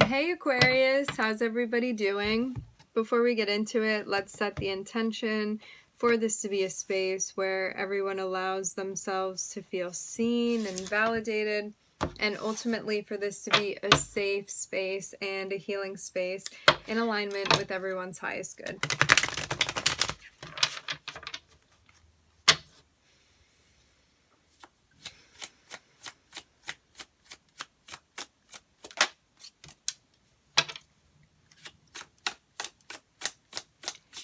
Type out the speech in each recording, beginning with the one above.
Hey Aquarius, how's everybody doing? Before we get into it, let's set the intention for this to be a space where everyone allows themselves to feel seen and validated, and ultimately for this to be a safe space and a healing space in alignment with everyone's highest good.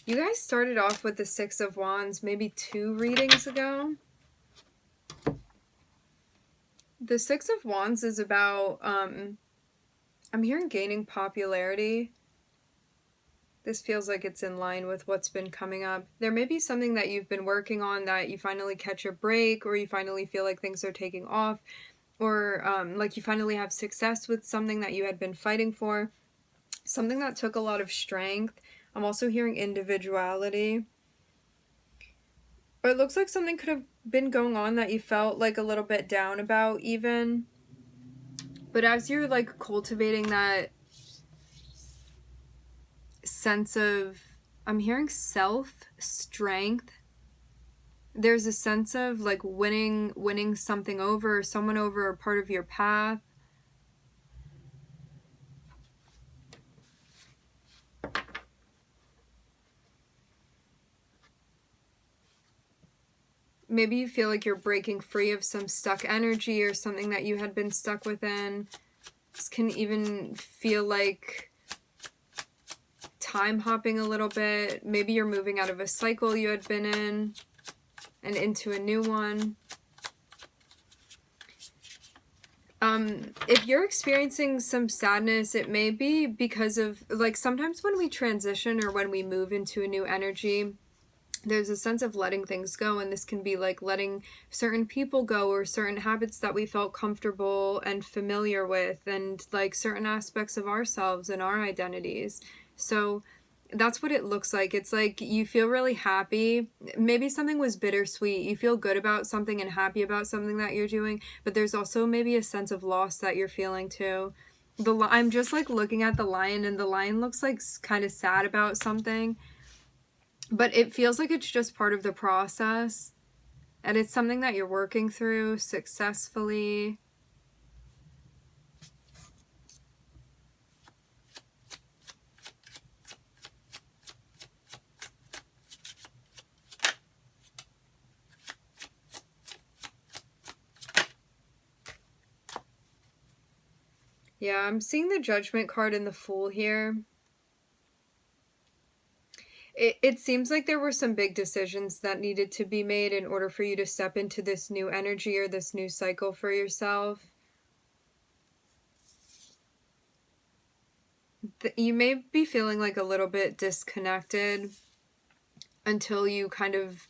You guys started off with the Six of Wands maybe 2 readings ago. The Six of Wands is about, I'm hearing gaining popularity. This feels like it's in line with what's been coming up. There may be something that you've been working on that you finally catch a break, or you finally feel like things are taking off, or like you finally have success with something that you had been fighting for. Something that took a lot of strength. I'm also hearing individuality. Or it looks like something could have been going on that you felt like a little bit down about even. But as you're like cultivating that sense of, I'm hearing self-strength. There's a sense of like winning something over, someone over, or part of your path. Maybe you feel like you're breaking free of some stuck energy or something that you had been stuck within. This can even feel like time hopping a little bit. Maybe you're moving out of a cycle you had been in and into a new one. If you're experiencing some sadness, it may be because of, like, sometimes when we transition or when we move into a new energy, there's a sense of letting things go, and this can be like letting certain people go or certain habits that we felt comfortable and familiar with, and like certain aspects of ourselves and our identities. So that's what it looks like. It's like you feel really happy. Maybe something was bittersweet. You feel good about something and happy about something that you're doing, but there's also maybe a sense of loss that you're feeling too. I'm just like looking at the lion, and the lion looks like kind of sad about something. But it feels like it's just part of the process, and it's something that you're working through successfully. Yeah, I'm seeing the Judgment card and the Fool here. It seems like there were some big decisions that needed to be made in order for you to step into this new energy or this new cycle for yourself. You may be feeling like a little bit disconnected until you kind of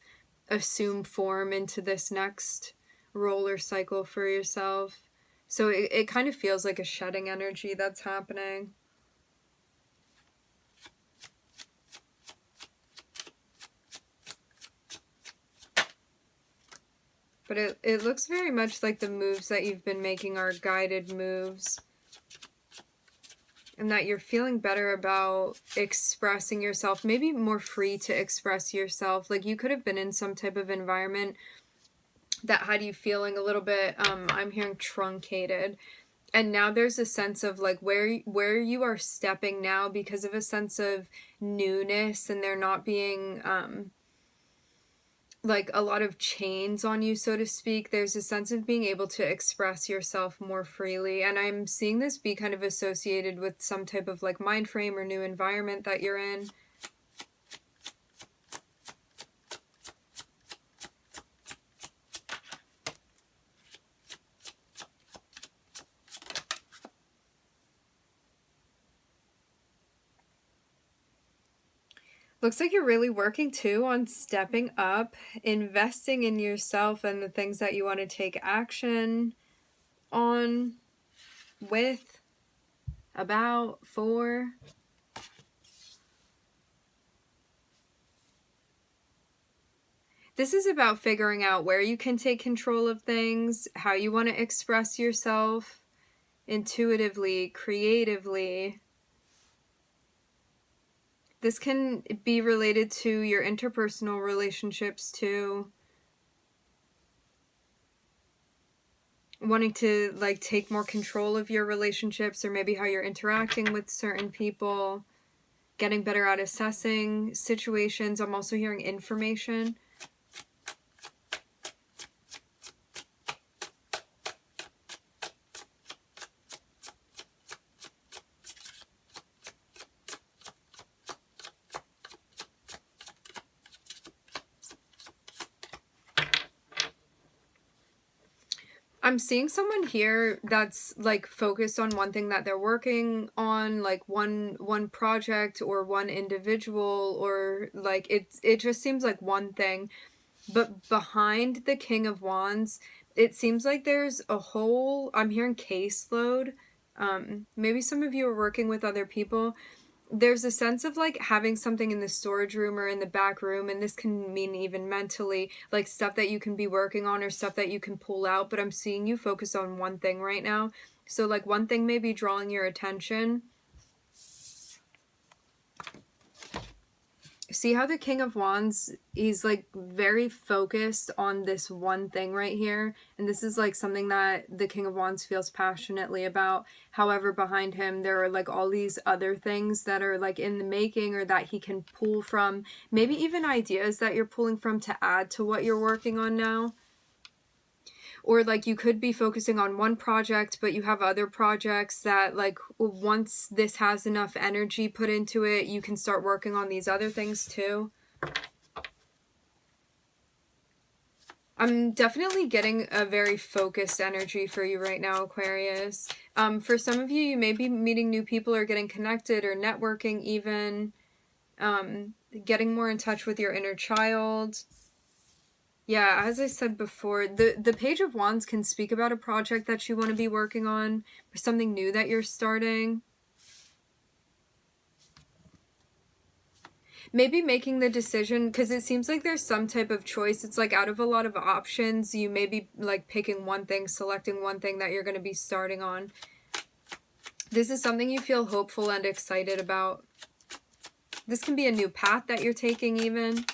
assume form into this next roller cycle for yourself. So it kind of feels like a shedding energy that's happening. But it looks very much like the moves that you've been making are guided moves. And that you're feeling better about expressing yourself, maybe more free to express yourself. Like you could have been in some type of environment that had you feeling a little bit, I'm hearing truncated. And now there's a sense of like where you are stepping now because of a sense of newness, and there not being like a lot of chains on you, so to speak. There's a sense of being able to express yourself more freely, and I'm seeing this be kind of associated with some type of like mind frame or new environment that you're in. Looks like you're really working too on stepping up, investing in yourself and the things that you want to take action on, with, about, for. This is about figuring out where you can take control of things, how you want to express yourself intuitively, creatively. This can be related to your interpersonal relationships too. Wanting to like take more control of your relationships, or maybe how you're interacting with certain people. Getting better at assessing situations. I'm also hearing information. I'm seeing someone here that's like focused on one thing that they're working on, like one project or one individual, or like it just seems like one thing. But behind the King of Wands, it seems like there's a whole, I'm hearing caseload. Maybe some of you are working with other people. There's a sense of like having something in the storage room or in the back room, and this can mean even mentally, like stuff that you can be working on or stuff that you can pull out, but I'm seeing you focus on one thing right now. So like one thing may be drawing your attention. See how the King of Wands, he's like very focused on this one thing right here, and this is like something that the King of Wands feels passionately about. However, behind him there are like all these other things that are like in the making, or that he can pull from, maybe even ideas that you're pulling from to add to what you're working on now. Or like you could be focusing on one project, but you have other projects that like once this has enough energy put into it, you can start working on these other things too. I'm definitely getting a very focused energy for you right now, Aquarius. For some of you, you may be meeting new people or getting connected or networking even. Getting more in touch with your inner child. Yeah, as I said before, the Page of Wands can speak about a project that you want to be working on, or something new that you're starting. Maybe making the decision, because it seems like there's some type of choice. It's like out of a lot of options, you may be like picking one thing, selecting one thing that you're going to be starting on. This is something you feel hopeful and excited about. This can be a new path that you're taking even.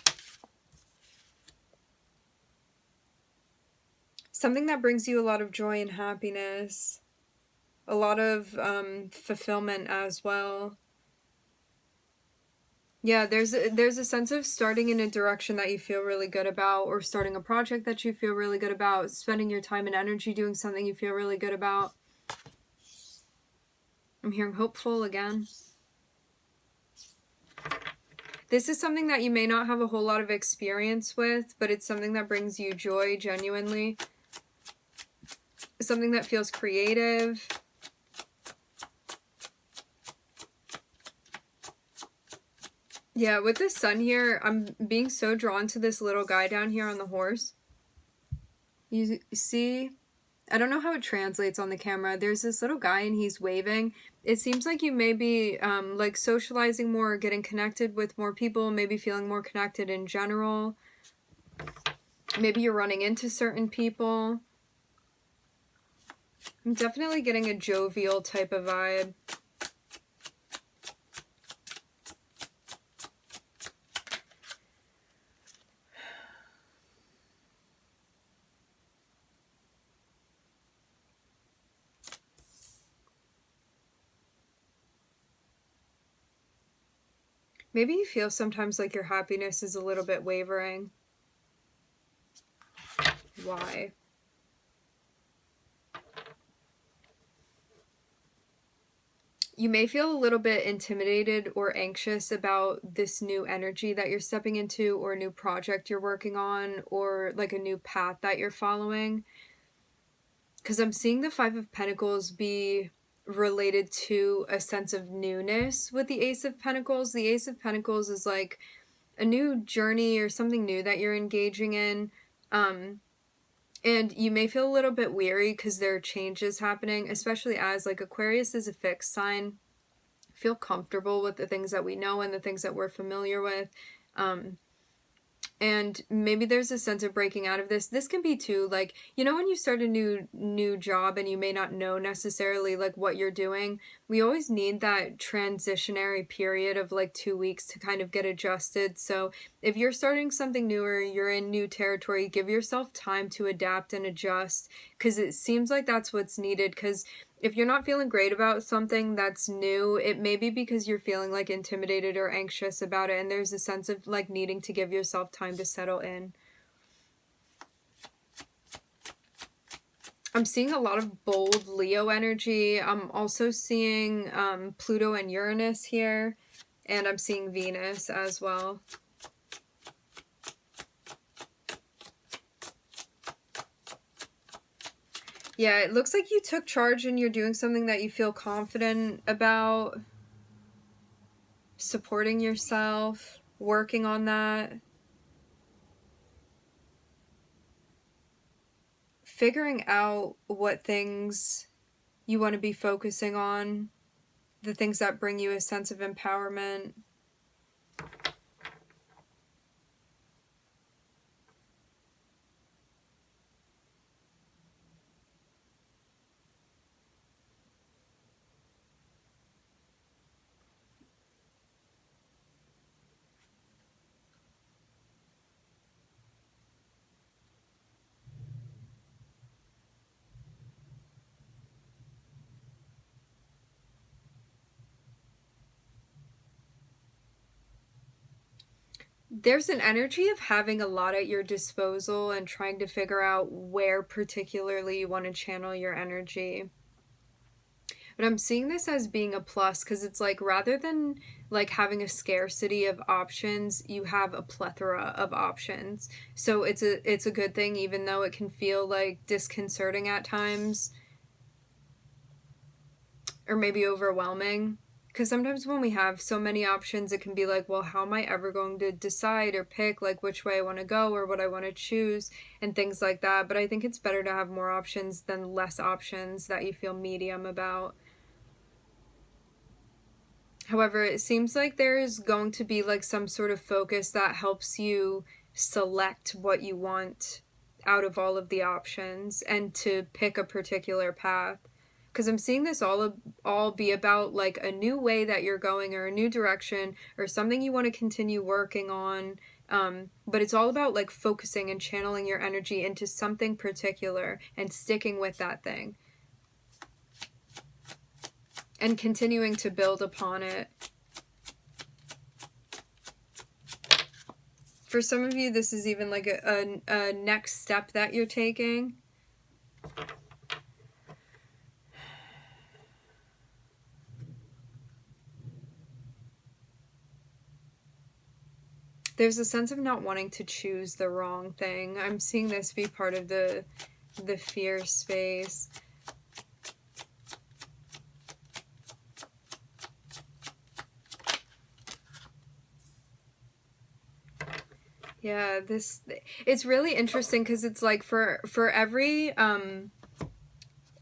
Something that brings you a lot of joy and happiness. A lot of fulfillment as well. Yeah, there's a sense of starting in a direction that you feel really good about, or starting a project that you feel really good about, spending your time and energy doing something you feel really good about. I'm hearing hopeful again. This is something that you may not have a whole lot of experience with, but it's something that brings you joy genuinely. Something that feels creative. Yeah, with the sun here, I'm being so drawn to this little guy down here on the horse. You see? I don't know how it translates on the camera. There's this little guy and he's waving. It seems like you may be like socializing more, getting connected with more people, maybe feeling more connected in general. Maybe you're running into certain people. I'm definitely getting a jovial type of vibe. Maybe you feel sometimes like your happiness is a little bit wavering. Why? You may feel a little bit intimidated or anxious about this new energy that you're stepping into, or a new project you're working on, or like a new path that you're following. Because I'm seeing the Five of Pentacles be related to a sense of newness with the Ace of Pentacles. The Ace of Pentacles is like a new journey or something new that you're engaging in. And you may feel a little bit weary because there are changes happening, especially as like Aquarius is a fixed sign. Feel comfortable with the things that we know and the things that we're familiar with. And maybe there's a sense of breaking out of this. This can be too, like, you know, when you start a new job and you may not know necessarily like what you're doing, we always need that transitionary period of like 2 weeks to kind of get adjusted. So if you're starting something new or you're in new territory, give yourself time to adapt and adjust, because it seems like that's what's needed. Because if you're not feeling great about something that's new, it may be because you're feeling like intimidated or anxious about it, and there's a sense of like needing to give yourself time to settle in. I'm seeing a lot of bold Leo energy. I'm also seeing Pluto and Uranus here, and I'm seeing Venus as well. Yeah, it looks like you took charge and you're doing something that you feel confident about. Supporting yourself, working on that. Figuring out what things you want to be focusing on. The things that bring you a sense of empowerment. There's an energy of having a lot at your disposal and trying to figure out where particularly you want to channel your energy. But I'm seeing this as being a plus, because it's like rather than like having a scarcity of options, you have a plethora of options. So it's a good thing, even though it can feel like disconcerting at times or maybe overwhelming. Because sometimes when we have so many options, it can be like, well, how am I ever going to decide or pick like which way I want to go or what I want to choose and things like that. But I think it's better to have more options than less options that you feel medium about. However, it seems like there is going to be like some sort of focus that helps you select what you want out of all of the options and to pick a particular path. Because I'm seeing this all be about like a new way that you're going or a new direction or something you want to continue working on. But it's all about like focusing and channeling your energy into something particular and sticking with that thing. And continuing to build upon it. For some of you, this is even like a next step that you're taking. There's a sense of not wanting to choose the wrong thing. I'm seeing this be part of the fear space. Yeah, it's really interesting because it's like for every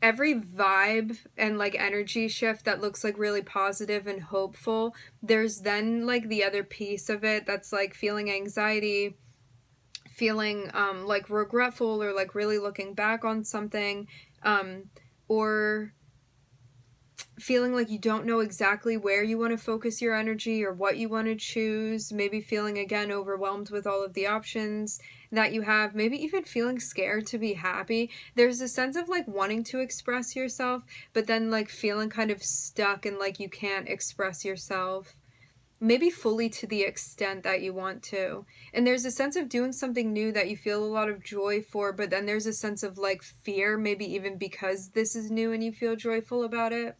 vibe and like energy shift that looks like really positive and hopeful, there's then like the other piece of it that's like feeling anxiety, feeling like regretful or like really looking back on something, or feeling like you don't know exactly where you want to focus your energy or what you want to choose, maybe feeling again overwhelmed with all of the options that you have, maybe even feeling scared to be happy. There's a sense of like wanting to express yourself, but then like feeling kind of stuck and like you can't express yourself maybe fully to the extent that you want to. And there's a sense of doing something new that you feel a lot of joy for, but then there's a sense of like fear, maybe even because this is new and you feel joyful about it.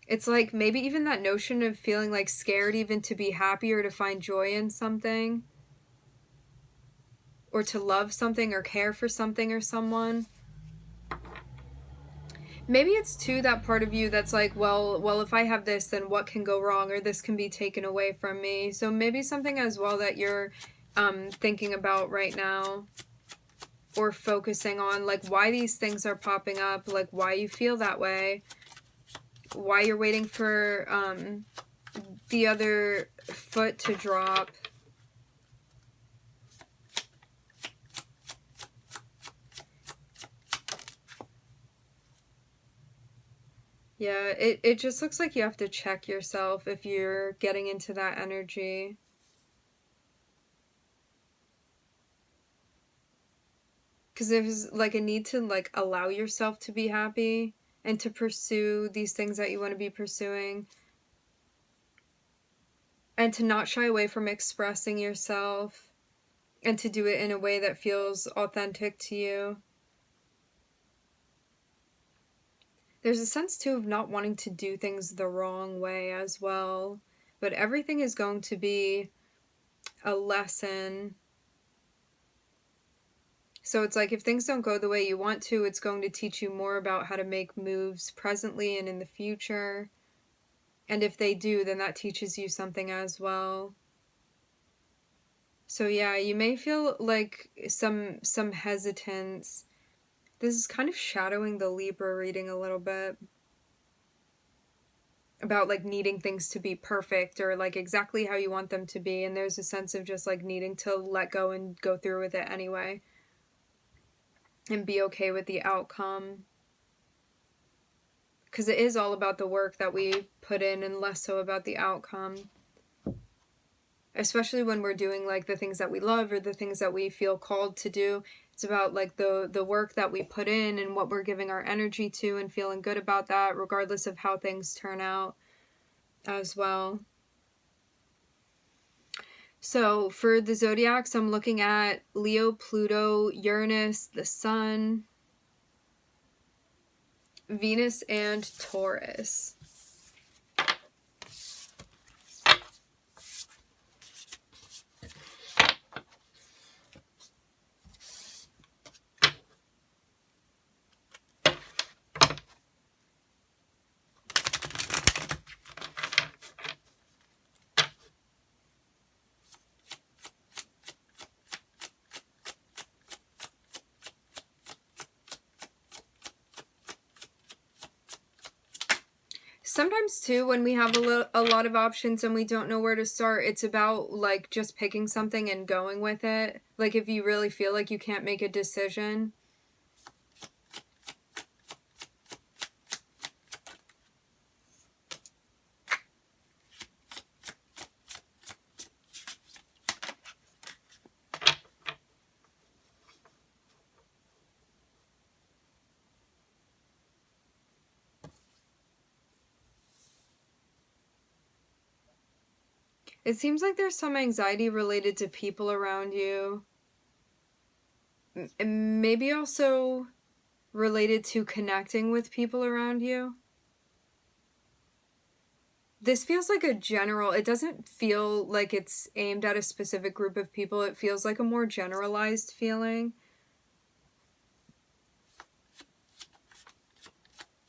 It's like maybe even that notion of feeling like scared even to be happy or to find joy in something, or to love something or care for something or someone. Maybe it's too that part of you that's like, well, if I have this, then what can go wrong, or this can be taken away from me. So maybe something as well that you're thinking about right now, or focusing on, like why these things are popping up, like why you feel that way, why you're waiting for the other foot to drop. Yeah, it just looks like you have to check yourself if you're getting into that energy. Because there's like a need to like allow yourself to be happy and to pursue these things that you want to be pursuing, and to not shy away from expressing yourself, and to do it in a way that feels authentic to you. There's a sense too of not wanting to do things the wrong way as well, but everything is going to be a lesson. So it's like if things don't go the way you want to, it's going to teach you more about how to make moves presently and in the future. And if they do, then that teaches you something as well. So yeah, you may feel like some hesitance. This is kind of shadowing the Libra reading a little bit, about like needing things to be perfect or like exactly how you want them to be, and there's a sense of just like needing to let go and go through with it anyway and be okay with the outcome, because it is all about the work that we put in and less so about the outcome, especially when we're doing like the things that we love or the things that we feel called to do. It's about like the work that we put in and what we're giving our energy to and feeling good about that regardless of how things turn out as well. So for the zodiacs, I'm looking at Leo, Pluto, Uranus, the Sun, Venus, and Taurus. Sometimes too, when we have a lot of options and we don't know where to start, it's about like just picking something and going with it. Like if you really feel like you can't make a decision. It seems like there's some anxiety related to people around you. Maybe also related to connecting with people around you. This feels like a general, it doesn't feel like it's aimed at a specific group of people. It feels like a more generalized feeling.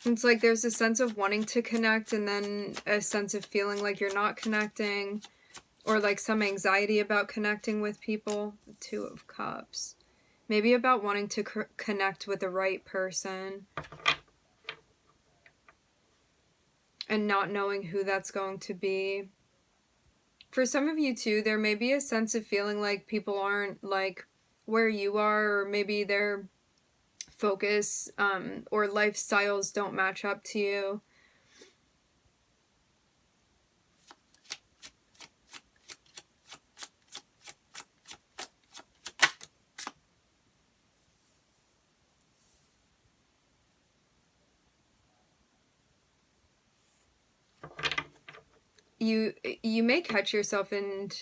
It's like there's a sense of wanting to connect and then a sense of feeling like you're not connecting, or like some anxiety about connecting with people. Two of Cups. Maybe about wanting to connect with the right person and not knowing who that's going to be. For some of you too, there may be a sense of feeling like people aren't like where you are, or maybe their focus or lifestyles don't match up to you. You may catch yourself and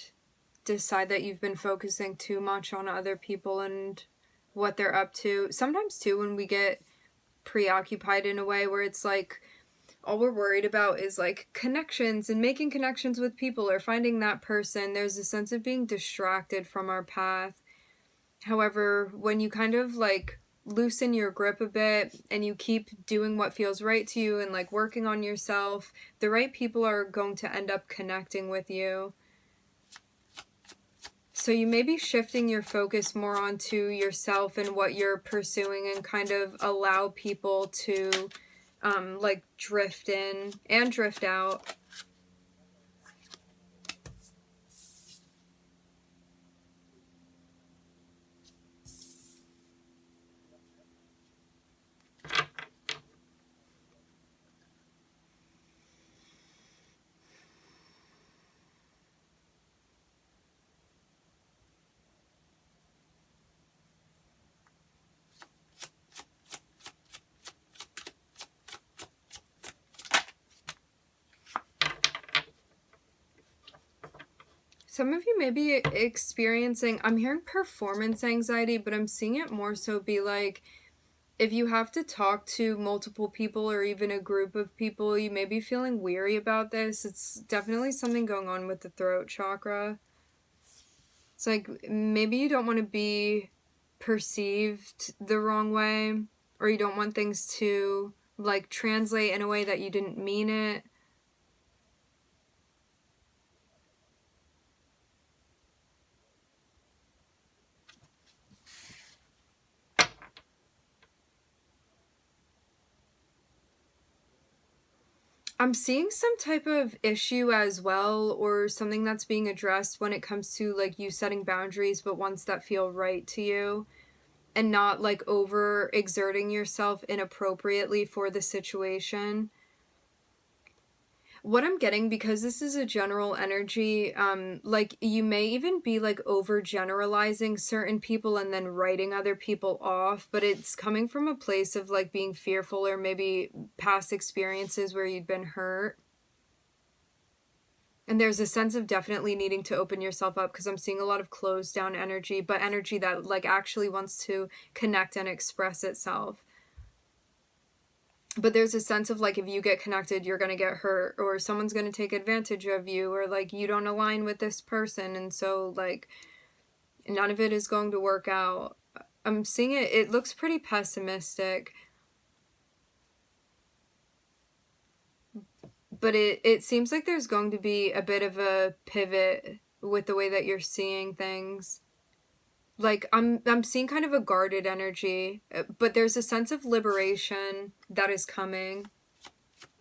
decide that you've been focusing too much on other people and what they're up to. Sometimes too, when we get preoccupied in a way where it's like all we're worried about is like connections and making connections with people or finding that person, there's a sense of being distracted from our path. However, when you kind of like loosen your grip a bit and you keep doing what feels right to you and like working on yourself, the right people are going to end up connecting with you. So you may be shifting your focus more onto yourself and what you're pursuing, and kind of allow people to like drift in and drift out. Some of you may be experiencing, I'm hearing performance anxiety, but I'm seeing it more so be like, if you have to talk to multiple people or even a group of people, you may be feeling weary about this. It's definitely something going on with the throat chakra. It's like maybe you don't want to be perceived the wrong way, or you don't want things to like translate in a way that you didn't mean it. I'm seeing some type of issue as well, or something that's being addressed when it comes to like you setting boundaries, but ones that feel right to you, and not like over exerting yourself inappropriately for the situation. What I'm getting, because this is a general energy, like you may even be like over generalizing certain people and then writing other people off, but it's coming from a place of like being fearful or maybe past experiences where you'd been hurt. And there's a sense of definitely needing to open yourself up, because I'm seeing a lot of closed down energy, but energy that like actually wants to connect and express itself. But there's a sense of like if you get connected, you're going to get hurt, or someone's going to take advantage of you, or like you don't align with this person, and so like none of it is going to work out. I'm seeing it looks pretty pessimistic. But it seems like there's going to be a bit of a pivot with the way that you're seeing things. Like I'm seeing kind of a guarded energy, but there's a sense of liberation that is coming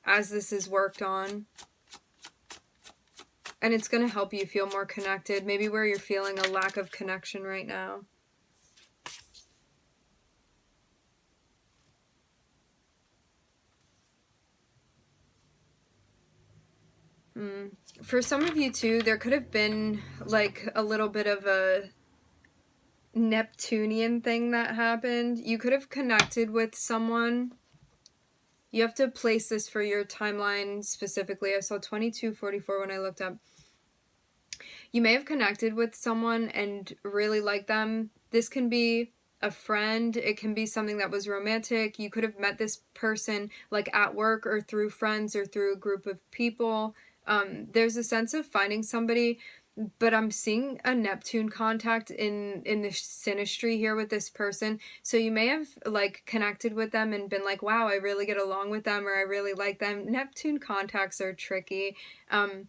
as this is worked on. And it's going to help you feel more connected, maybe where you're feeling a lack of connection right now. For some of you too, there could have been like a little bit of a Neptunian thing that happened. You could have connected with someone. You have to place this for your timeline specifically. I saw 2244 when I looked up. You may have connected with someone and really liked them. This can be a friend. It can be something that was romantic. You could have met this person like at work or through friends or through a group of people. There's a sense of finding somebody, but I'm seeing a Neptune contact in the synastry here with this person. So you may have like connected with them and been like, wow, I really get along with them, or I really like them. Neptune contacts are tricky. And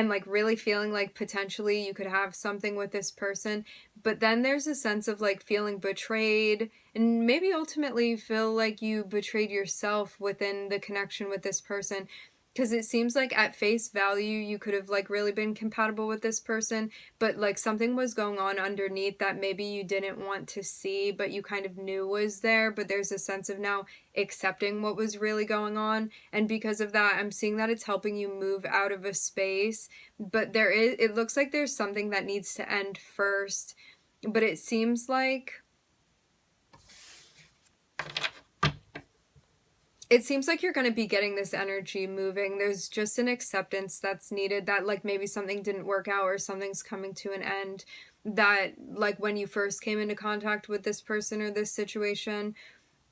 like really feeling like potentially you could have something with this person, but then there's a sense of like feeling betrayed, and maybe ultimately you feel like you betrayed yourself within the connection with this person, because it seems like at face value you could have like really been compatible with this person, but like something was going on underneath that maybe you didn't want to see, but you kind of knew was there. But there's a sense of now accepting what was really going on, and because of that I'm seeing that it's helping you move out of a space. But it looks like there's something that needs to end first, but it seems like you're going to be getting this energy moving. There's just an acceptance that's needed, that like maybe something didn't work out or something's coming to an end, that like when you first came into contact with this person or this situation,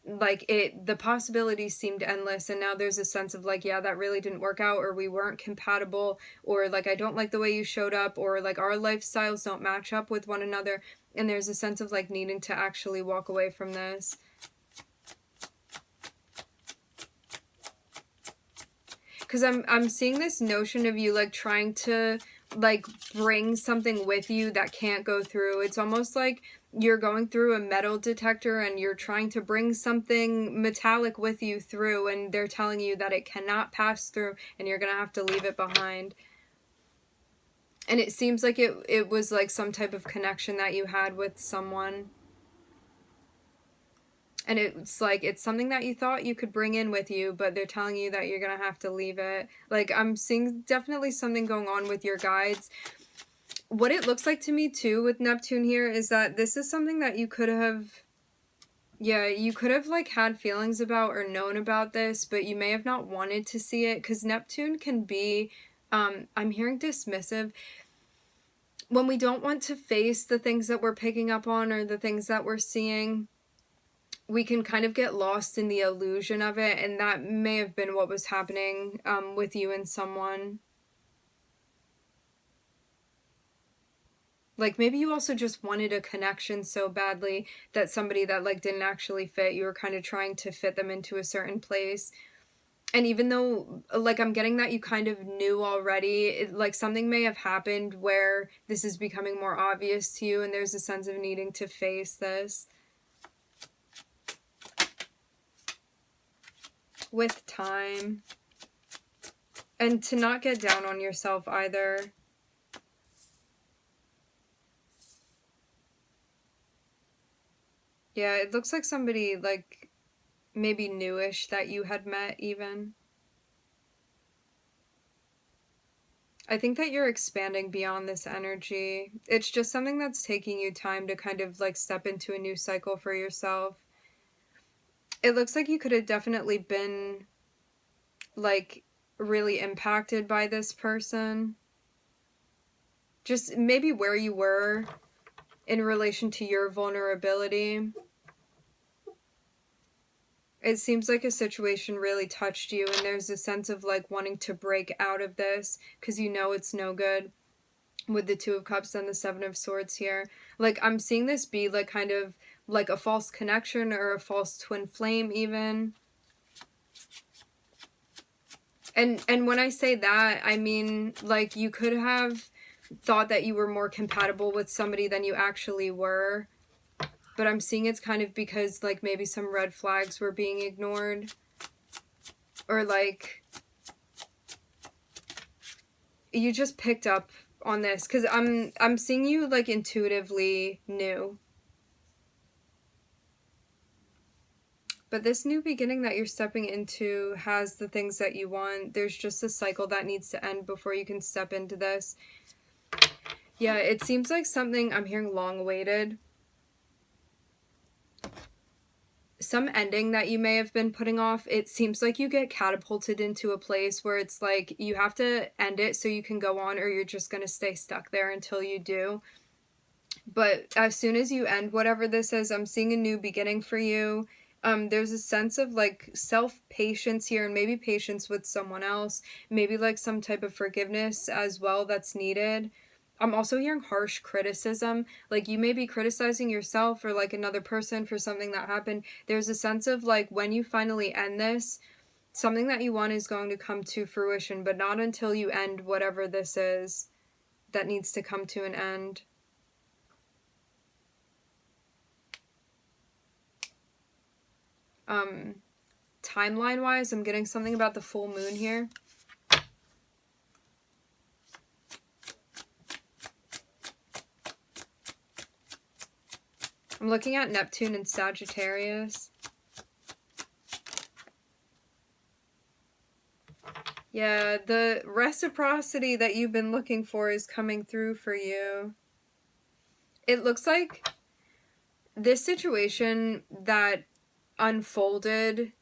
like the possibilities seemed endless, and now there's a sense of like, yeah, that really didn't work out, or we weren't compatible, or like I don't like the way you showed up, or like our lifestyles don't match up with one another, and there's a sense of like needing to actually walk away from this. Because I'm seeing this notion of you like trying to like bring something with you that can't go through. It's almost like you're going through a metal detector and you're trying to bring something metallic with you through, and they're telling you that it cannot pass through and you're gonna have to leave it behind. And it seems like it was like some type of connection that you had with someone, and it's like it's something that you thought you could bring in with you, but they're telling you that you're gonna have to leave it. Like I'm seeing definitely something going on with your guides. What it looks like to me too with Neptune here is that this is something that you could have like had feelings about or known about this, but you may have not wanted to see it, because Neptune can be I'm hearing dismissive. when we don't want to face the things that we're picking up on or the things that we're seeing, we can kind of get lost in the illusion of it, and that may have been what was happening with you and someone. Like, maybe you also just wanted a connection so badly that somebody that, like, didn't actually fit, you were kind of trying to fit them into a certain place. And even though, like, I'm getting that you kind of knew already, like, something may have happened where this is becoming more obvious to you, and there's a sense of needing to face this. With time. And to not get down on yourself either. Yeah, it looks like somebody, like, maybe newish that you had met even. I think that you're expanding beyond this energy. It's just something that's taking you time to kind of, like, step into a new cycle for yourself. It looks like you could have definitely been, like, really impacted by this person. Just maybe where you were in relation to your vulnerability. It seems like a situation really touched you, and there's a sense of, like, wanting to break out of this because you know it's no good, with the Two of Cups and the Seven of Swords here. Like, I'm seeing this be, like, kind of like a false connection or a false twin flame even. And when I say that, I mean, like, you could have thought that you were more compatible with somebody than you actually were. But I'm seeing it's kind of because, like, maybe some red flags were being ignored. Or, like, you just picked up on this. Because I'm seeing you, like, intuitively knew. But this new beginning that you're stepping into has the things that you want. There's just a cycle that needs to end before you can step into this. Yeah, it seems like something, I'm hearing long-awaited. Some ending that you may have been putting off, it seems like you get catapulted into a place where it's like you have to end it so you can go on, or you're just going to stay stuck there until you do. But as soon as you end whatever this is, I'm seeing a new beginning for you. There's a sense of, like, self-patience here, and maybe patience with someone else, maybe, like, some type of forgiveness as well that's needed. I'm also hearing harsh criticism. Like, you may be criticizing yourself or, like, another person for something that happened. There's a sense of, like, when you finally end this, something that you want is going to come to fruition, but not until you end whatever this is that needs to come to an end. Timeline-wise, I'm getting something about the full moon here. I'm looking at Neptune and Sagittarius. Yeah, the reciprocity that you've been looking for is coming through for you. It looks like this situation that unfolded,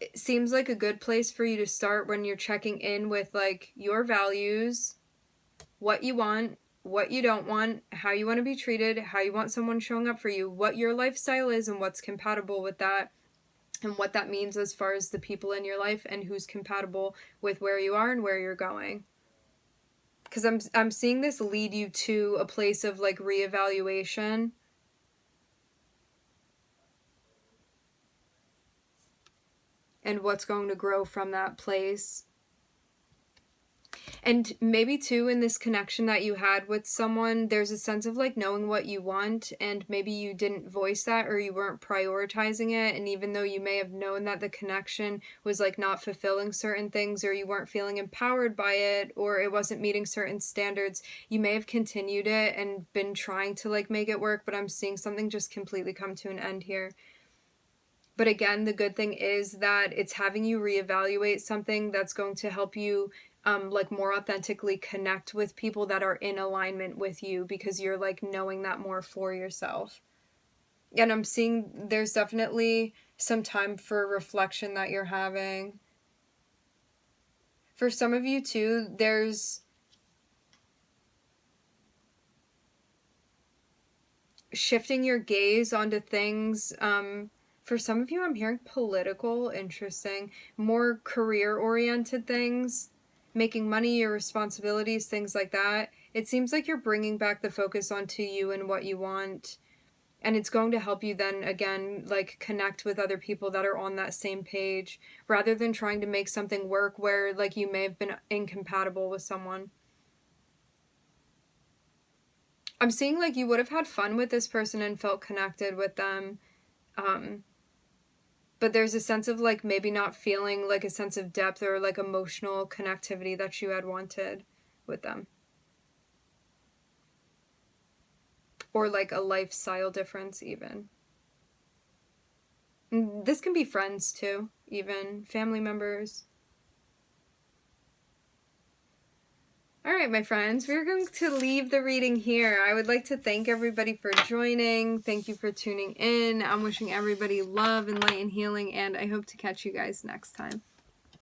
it seems like a good place for you to start when you're checking in with, like, your values, what you want, what you don't want, how you want to be treated, how you want someone showing up for you, what your lifestyle is and what's compatible with that, and what that means as far as the people in your life and who's compatible with where you are and where you're going. Because I'm seeing this lead you to a place of, like, reevaluation. And what's going to grow from that place. And maybe too, in this connection that you had with someone, there's a sense of, like, knowing what you want, and maybe you didn't voice that, or you weren't prioritizing it, and even though you may have known that the connection was, like, not fulfilling certain things, or you weren't feeling empowered by it, or it wasn't meeting certain standards, you may have continued it and been trying to, like, make it work, but I'm seeing something just completely come to an end here. But again, the good thing is that it's having you reevaluate something that's going to help you, like, more authentically connect with people that are in alignment with you, because you're, like, knowing that more for yourself. And I'm seeing there's definitely some time for reflection that you're having. For some of you too, there's shifting your gaze onto things. For some of you, I'm hearing political, interesting, more career-oriented things, making money, your responsibilities, things like that. It seems like you're bringing back the focus onto you and what you want. And it's going to help you then, again, like connect with other people that are on that same page, rather than trying to make something work where like you may have been incompatible with someone. I'm seeing like you would have had fun with this person and felt connected with them. But there's a sense of like maybe not feeling like a sense of depth or like emotional connectivity that you had wanted with them. Or like a lifestyle difference even. And this can be friends too, even family members. All right, my friends, we're going to leave the reading here. I would like to thank everybody for joining. Thank you for tuning in. I'm wishing everybody love and light and healing, and I hope to catch you guys next time.